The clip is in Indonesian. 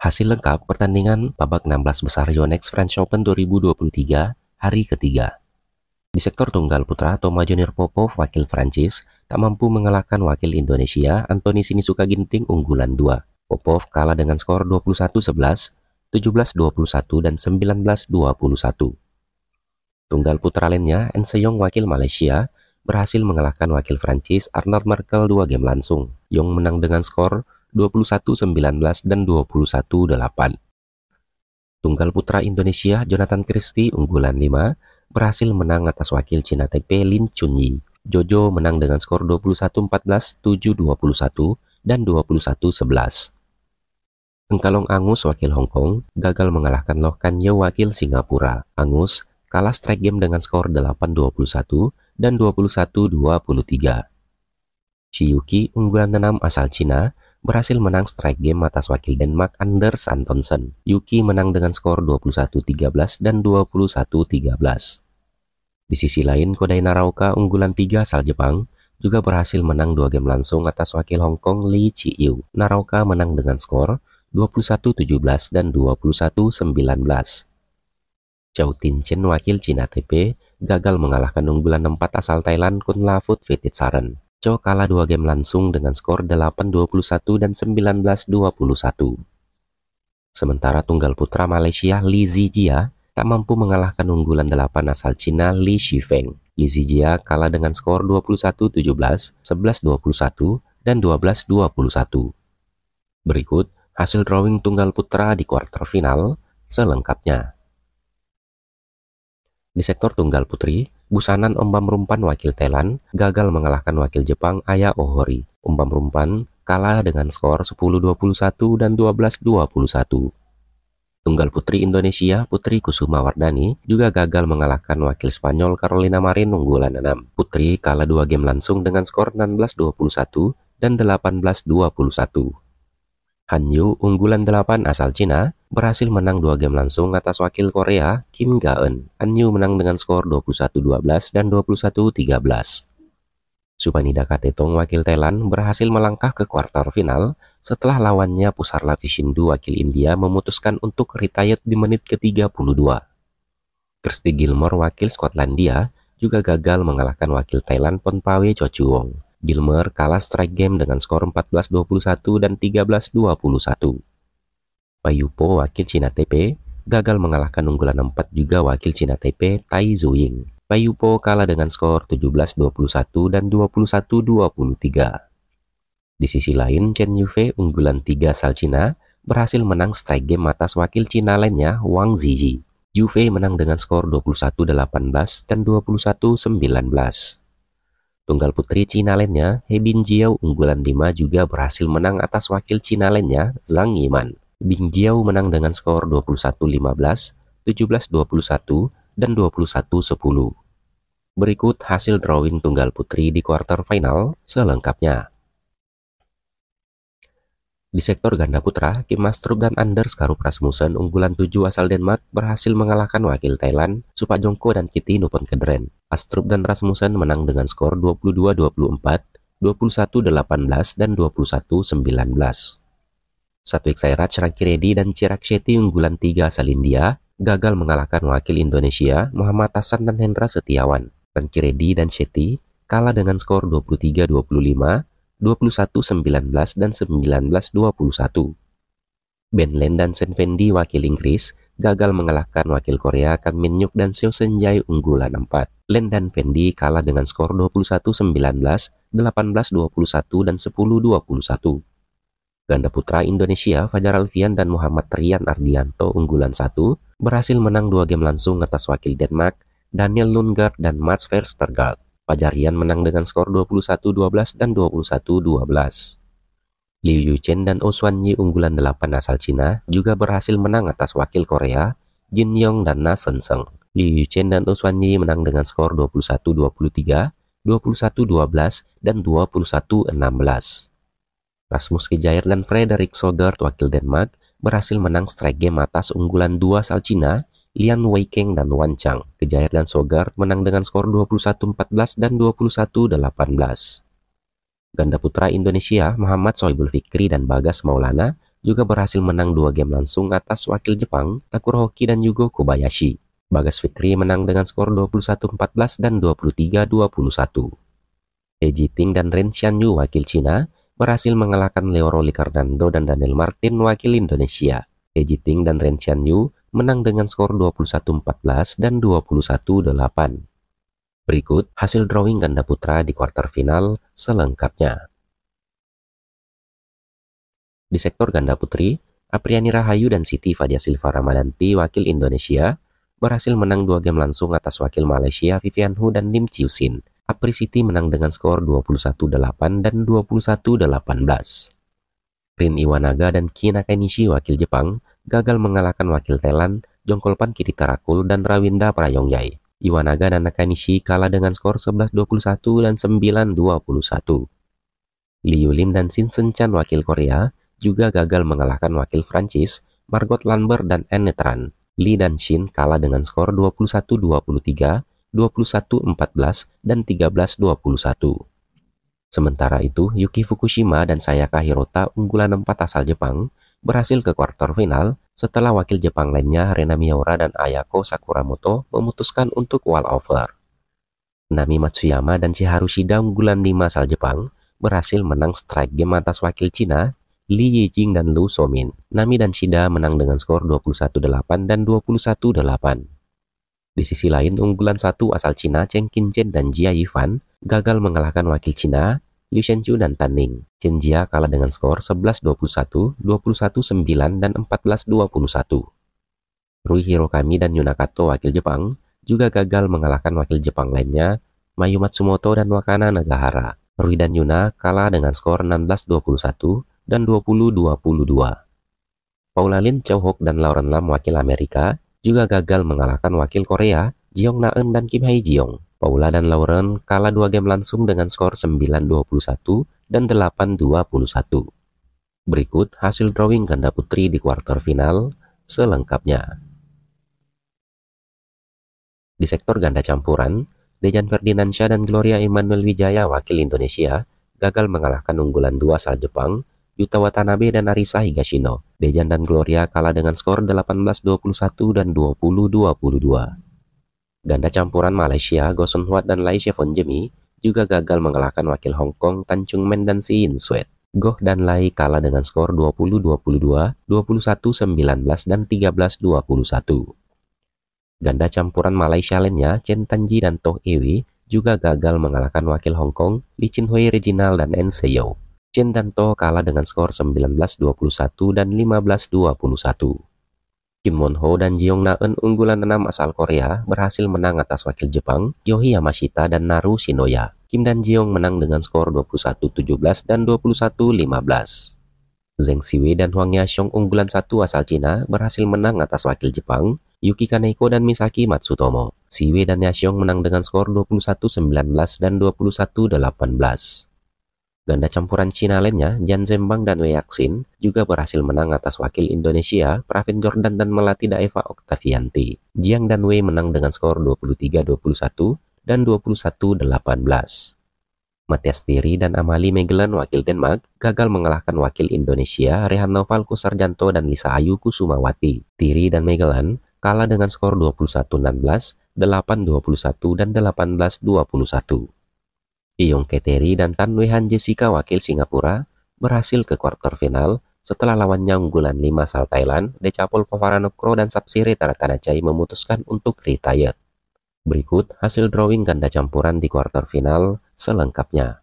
Hasil lengkap pertandingan babak 16 besar Yonex French Open 2023 hari ketiga. Di sektor tunggal putra, Toma Junior Popov, wakil Prancis, tak mampu mengalahkan wakil Indonesia, Anthony Sinisuka Ginting unggulan 2. Popov kalah dengan skor 21-11, 17-21, dan 19-21. Tunggal putra lainnya, En Seyong wakil Malaysia, berhasil mengalahkan wakil Prancis Arnaud Markel 2 game langsung. Yong menang dengan skor 21-19 dan 21-8. Tunggal putra Indonesia, Jonathan Christie unggulan 5, berhasil menang atas wakil Cina Taipei Lin Chunyi. Jojo menang dengan skor 21-14, 7-21, dan 21-11. Engkalong Angus wakil Hong Kong gagal mengalahkan Loh Kan Yew wakil Singapura. Angus kalah straight game dengan skor 8-21 dan 21-23. Shiyuki unggulan 6 asal Cina berhasil menang straight game atas wakil Denmark Anders Antonsen. Yuki menang dengan skor 21-13 dan 21-13. Di sisi lain, Kodai Naraoka unggulan 3 asal Jepang juga berhasil menang 2 game langsung atas wakil Hong Kong Lee Chi-yu. Naraoka menang dengan skor 21-17 dan 21-19. Chao Tin-chen wakil Cina Taipei gagal mengalahkan unggulan 4 asal Thailand Kunlavut Vititsaren. Chao kalah 2 game langsung dengan skor 8-21 dan 19-21. Sementara tunggal putra Malaysia Li Zijia tak mampu mengalahkan unggulan 8 asal Cina Li Shifeng. Li Zijia kalah dengan skor 21-17, 11-21, dan 12-21. Berikut hasil drawing tunggal putra di kuarter final selengkapnya. Di sektor tunggal putri, Busanan Ombam Rumpan wakil Thailand gagal mengalahkan wakil Jepang Aya Ohori. Ombam Rumpan kalah dengan skor 10-21 dan 12-21. Tunggal putri Indonesia, Putri Kusuma Wardani juga gagal mengalahkan wakil Spanyol Carolina Marin unggulan 6. Putri kalah 2 game langsung dengan skor 16-21 dan 18-21. Han Yu unggulan 8 asal Cina berhasil menang 2 game langsung atas wakil Korea Kim Ga-eun. Han Yu menang dengan skor 21-12 dan 21-13. Supanida Katetong wakil Thailand berhasil melangkah ke kuarter final setelah lawannya Pusarla Vishindu wakil India memutuskan untuk retired di menit ke-32. Kirsty Gilmore wakil Skotlandia juga gagal mengalahkan wakil Thailand Ponpawe Chochuong. Gilmer kalah straight game dengan skor 14-21 dan 13-21. Payupo wakil Cina Taipei gagal mengalahkan unggulan 4 juga wakil Cina Taipei Tai Zuying. Payupo kalah dengan skor 17-21 dan 21-23. Di sisi lain, Chen Yufei unggulan 3 asal Cina berhasil menang straight game atas wakil Cina lainnya Wang Ziji. Yufei menang dengan skor 21-18 dan 21-19. Tunggal putri Cina lainnya, He Bingjiao unggulan 5 juga berhasil menang atas wakil Cina lainnya, Zhang Yiman. Bingjiao menang dengan skor 21-15, 17-21, dan 21-10. Berikut hasil drawing tunggal putri di kuarter final selengkapnya. Di sektor ganda putra, Kim Astrup dan Anders Karup Rasmussen unggulan 7 asal Denmark berhasil mengalahkan wakil Thailand, Supajongko dan Kitty Nuponkederen. Astrup dan Rasmussen menang dengan skor 22-24, 21-18, dan 21-19. Satwik Sairaj, Ranki dan Chirag Shetty unggulan 3 asal India gagal mengalahkan wakil Indonesia, Muhammad Hasan dan Hendra Setiawan. Ranki dan Shetty kalah dengan skor 23-25, 21-19 dan 19-21. Ben Len dan Sen Fendi wakil Inggris gagal mengalahkan wakil Korea Kang Min Hyuk dan Seo Seung-jae unggulan 4. Len dan Fendi kalah dengan skor 21-19, 18-21 dan 10-21. Ganda putra Indonesia Fajar Alfian dan Muhammad Rian Ardianto unggulan 1 berhasil menang 2 game langsung atas wakil Denmark Daniel Lundgaard dan Mats Vestergaard. Fajarian menang dengan skor 21-12 dan 21-12. Liu Yuchen dan Oh Xuanyi unggulan 8 asal Cina juga berhasil menang atas wakil Korea, Jin Yong dan Na Senseng. Liu Yuchen dan Oh Xuanyi menang dengan skor 21-23, 21-12, dan 21-16. Rasmus Kjaer dan Frederik Sogard wakil Denmark berhasil menang straight game atas unggulan 2 asal Cina, Lian Weikeng dan Wan Chang. Kjaer dan Sogard menang dengan skor 21-14 dan 21-18. Ganda putra Indonesia Muhammad Sohibul Fikri dan Bagas Maulana juga berhasil menang 2 game langsung atas wakil Jepang, Takuro Hoki dan Yugo Kobayashi. Bagas Fikri menang dengan skor 21-14 dan 23-21. He Jiting dan Ren Xianyu wakil Cina berhasil mengalahkan Leo Rolicarnando dan Daniel Martin wakil Indonesia. He Jiting dan Ren Xianyu menang dengan skor 21-14 dan 21-8. Berikut hasil drawing ganda putra di kuarter final selengkapnya. Di sektor ganda putri, Apriani Rahayu dan Siti Fadia Silva Ramadanti wakil Indonesia berhasil menang 2 game langsung atas wakil Malaysia Vivian Hu dan Lim Chiu Sin. Apri Siti menang dengan skor 21-8 dan 21-18. Rin Iwanaga dan Ki Nakanishi wakil Jepang gagal mengalahkan wakil Thailand Jongkolpan Kiritarakul dan Rawinda Prayongyai. Iwanaga dan Nakanishi kalah dengan skor 11-21 dan 9-21. Liu Lim dan Shin Seung-chan wakil Korea juga gagal mengalahkan wakil Prancis Margot Lambert dan Anne Tran. Lee dan Shin kalah dengan skor 21-23, 21-14, dan 13-21. Sementara itu, Yuki Fukushima dan Sayaka Hirota unggulan 4 asal Jepang berhasil ke kuarter final setelah wakil Jepang lainnya Rena Miyaura dan Ayako Sakuramoto memutuskan untuk walkover. Nami Matsuyama dan Chiharu Shida unggulan 5 asal Jepang berhasil menang strike game atas wakil Cina Li Yijing dan Lu Somin. Nami dan Shida menang dengan skor 21-8 dan 21-8. Di sisi lain, unggulan 1 asal Cina Cheng Qinchen dan Jia Yifan gagal mengalahkan wakil Cina Liu Shenchu dan Tan Ning. Chen Jia kalah dengan skor 11-21, 21-9, dan 14-21. Rui Hirokami dan Yunakato wakil Jepang juga gagal mengalahkan wakil Jepang lainnya Mayu Matsumoto dan Wakana Nagahara. Rui dan Yuna kalah dengan skor 16-21 dan 20-22. Paula Lin, Chow Hok, dan Lauren Lam wakil Amerika juga gagal mengalahkan wakil Korea Jeong Na-eun dan Kim Hae Jiong. Paula dan Lauren kalah 2 game langsung dengan skor 9-21 dan 8-21. Berikut hasil drawing ganda putri di kuarter final selengkapnya. Di sektor ganda campuran, Dejan Ferdinandsyah dan Gloria Emmanuel Wijaya wakil Indonesia gagal mengalahkan unggulan 2 asal Jepang Yuta Watanabe dan Arisa Higashino. Dejan dan Gloria kalah dengan skor 18-21 dan 20-22. Ganda campuran Malaysia, Goh Sun Huat dan Lai Chevon Jemi juga gagal mengalahkan wakil Hong Kong Tan Chung Men dan Si Yin Sweat. Goh dan Lai kalah dengan skor 20-22, 21-19, dan 13-21. Ganda campuran Malaysia lainnya, Chen Tanji dan Toh Ewi juga gagal mengalahkan wakil Hong Kong Lee Chin Hui Reginald dan En Seo. Chen dan Toh kalah dengan skor 19-21 dan 15-21. Kim Won Ho dan Jeong Na-eun unggulan 6 asal Korea berhasil menang atas wakil Jepang Yohi Yamashita dan Naru Shinoya. Kim dan Jeong menang dengan skor 21-17 dan 21-15. Zheng Siwei dan Huang Yaxiong unggulan 1 asal Cina berhasil menang atas wakil Jepang Yuki Kaneko dan Misaki Matsutomo. Siwei dan Yaxiong menang dengan skor 21-19 dan 21-18. Ganda campuran Cina lainnya, Jan Zembang dan Wei Yaxin juga berhasil menang atas wakil Indonesia, Pravin Jordan dan Melati Daeva Oktavianti. Jiang dan Wei menang dengan skor 23-21 dan 21-18. Matias Thiri dan Amalie Megelan wakil Denmark gagal mengalahkan wakil Indonesia, Rehan Noval Kusarjanto dan Lisa Ayu Kusumawati. Thiri dan Megelan kalah dengan skor 21-16, 8-21, dan 18-21. Iyong Keteri dan Tan Wehan Jessica wakil Singapura berhasil ke kuarter final setelah lawannya unggulan 5 asal Thailand, Decapol Pavaranokro dan Sapsiri Taratanachai memutuskan untuk retire. Berikut hasil drawing ganda campuran di kuarter final selengkapnya.